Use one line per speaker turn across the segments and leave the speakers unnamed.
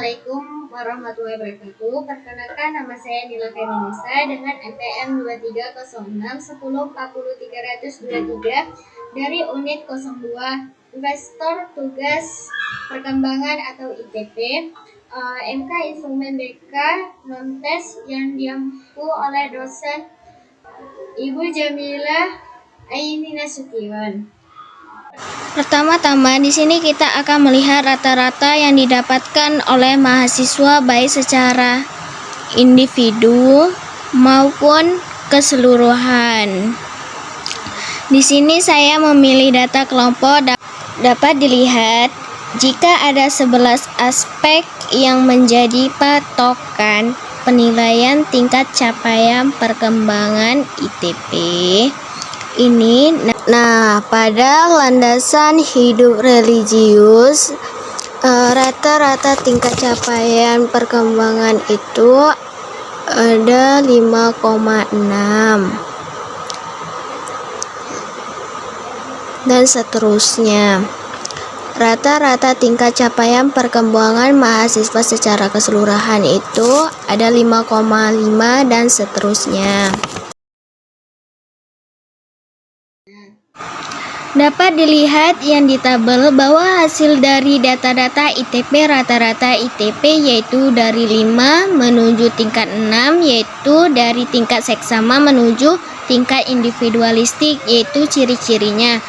Assalamualaikum warahmatullahi wabarakatuh. Perkenalkan, nama saya Nila Kainunisa dengan NPM 230610400323 dari unit 02 Investor Tugas Perkembangan atau ITP. MK Instrumen BK non-tes yang diampu oleh dosen Ibu Jamilah Aini Nasution. Pertama-tama di sini kita akan melihat rata-rata yang didapatkan oleh mahasiswa baik secara individu maupun keseluruhan. Di sini saya memilih data kelompok. Dapat dilihat jika ada 11 aspek yang menjadi patokan penilaian tingkat capaian perkembangan ITP ini. Nah, pada landasan hidup religius, rata-rata tingkat capaian perkembangan itu ada 5,6 dan seterusnya. Rata-rata tingkat capaian perkembangan mahasiswa secara keseluruhan itu ada 5,5 dan seterusnya. Dapat dilihat yang di tabel bahwa hasil dari data-data ITP rata-rata ITP yaitu dari 5 menuju tingkat 6, yaitu dari tingkat seksama menuju tingkat individualistik, yaitu ciri-cirinya.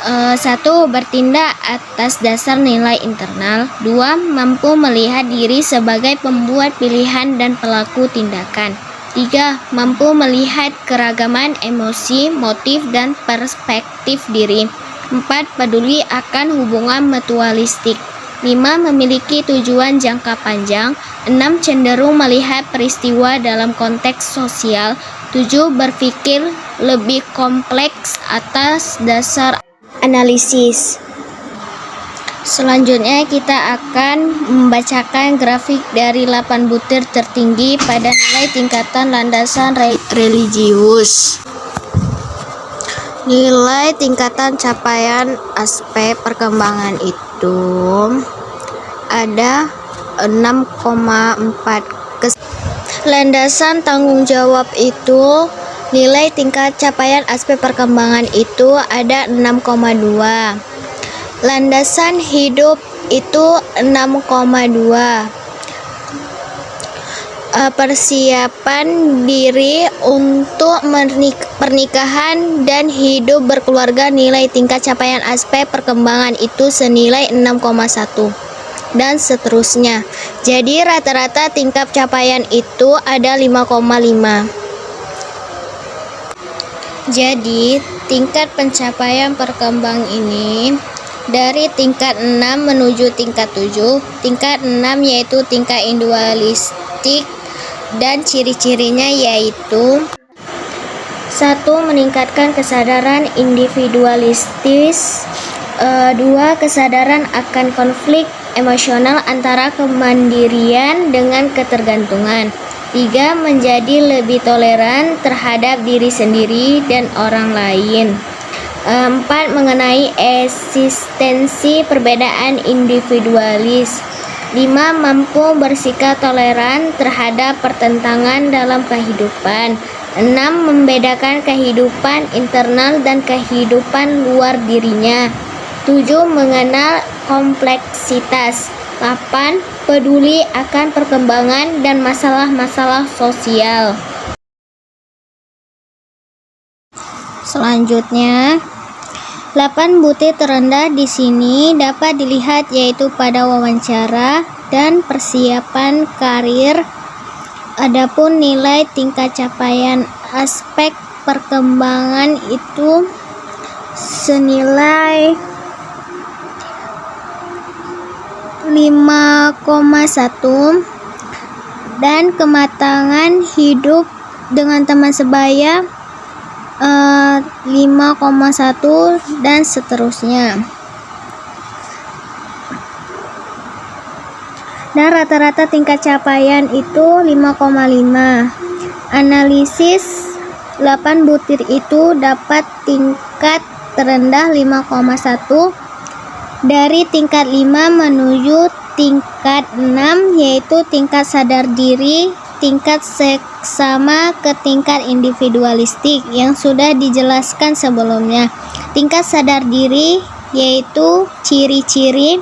1. Bertindak atas dasar nilai internal. 2. Mampu melihat diri sebagai pembuat pilihan dan pelaku tindakan. 3. Mampu melihat keragaman emosi, motif, dan perspektif diri. 4. Peduli akan hubungan mutualistik. 5. Memiliki tujuan jangka panjang. 6. Cenderung melihat peristiwa dalam konteks sosial. 7. Berpikir lebih kompleks atas dasar analisis. Selanjutnya kita akan membacakan grafik dari 8 butir tertinggi pada nilai tingkatan landasan religius. Nilai tingkatan capaian aspek perkembangan itu ada 6,4. Landasan tanggung jawab itu nilai tingkat capaian aspek perkembangan itu ada 6,2. Landasan hidup itu 6,2. Persiapan diri untuk pernikahan dan hidup berkeluarga nilai tingkat capaian aspek perkembangan itu senilai 6,1 dan seterusnya. Jadi rata-rata tingkat capaian itu ada 5,5. Jadi tingkat pencapaian perkembangan ini dari tingkat 6 menuju tingkat 7. Tingkat 6 yaitu tingkat individualistik dan ciri-cirinya yaitu 1. Meningkatkan kesadaran individualistis. 2. Kesadaran akan konflik emosional antara kemandirian dengan ketergantungan. 3. Menjadi lebih toleran terhadap diri sendiri dan orang lain. 4. Mengenai eksistensi perbedaan individualis. 5. Mampu bersikap toleran terhadap pertentangan dalam kehidupan. 6. Membedakan kehidupan internal dan kehidupan luar dirinya. 7. Mengenal kompleksitas. 8. Peduli akan perkembangan dan masalah-masalah sosial. Selanjutnya, 8 butir terendah di sini dapat dilihat yaitu pada wawancara dan persiapan karir. Adapun nilai tingkat capaian aspek perkembangan itu senilai 5,1 dan kematangan hidup dengan teman sebaya 5,1 dan seterusnya. Dan rata-rata tingkat capaian itu 5,5. Analisis 8 butir itu dapat tingkat terendah 5,1 dari tingkat 5 menuju tingkat 6 yaitu tingkat sadar diri, tingkat seksama ke tingkat individualistik yang sudah dijelaskan sebelumnya. Tingkat sadar diri yaitu ciri-ciri: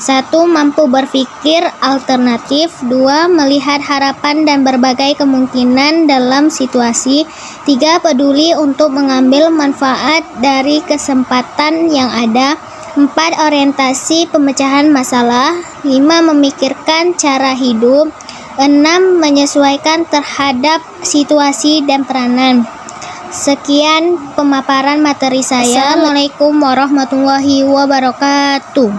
1. Mampu berpikir alternatif. 2. Melihat harapan dan berbagai kemungkinan dalam situasi. 3. Peduli untuk mengambil manfaat dari kesempatan yang ada. 4. Orientasi pemecahan masalah. 5. Memikirkan cara hidup. 6. Menyesuaikan terhadap situasi dan peranan. Sekian pemaparan materi saya. Assalamualaikum warahmatullahi wabarakatuh.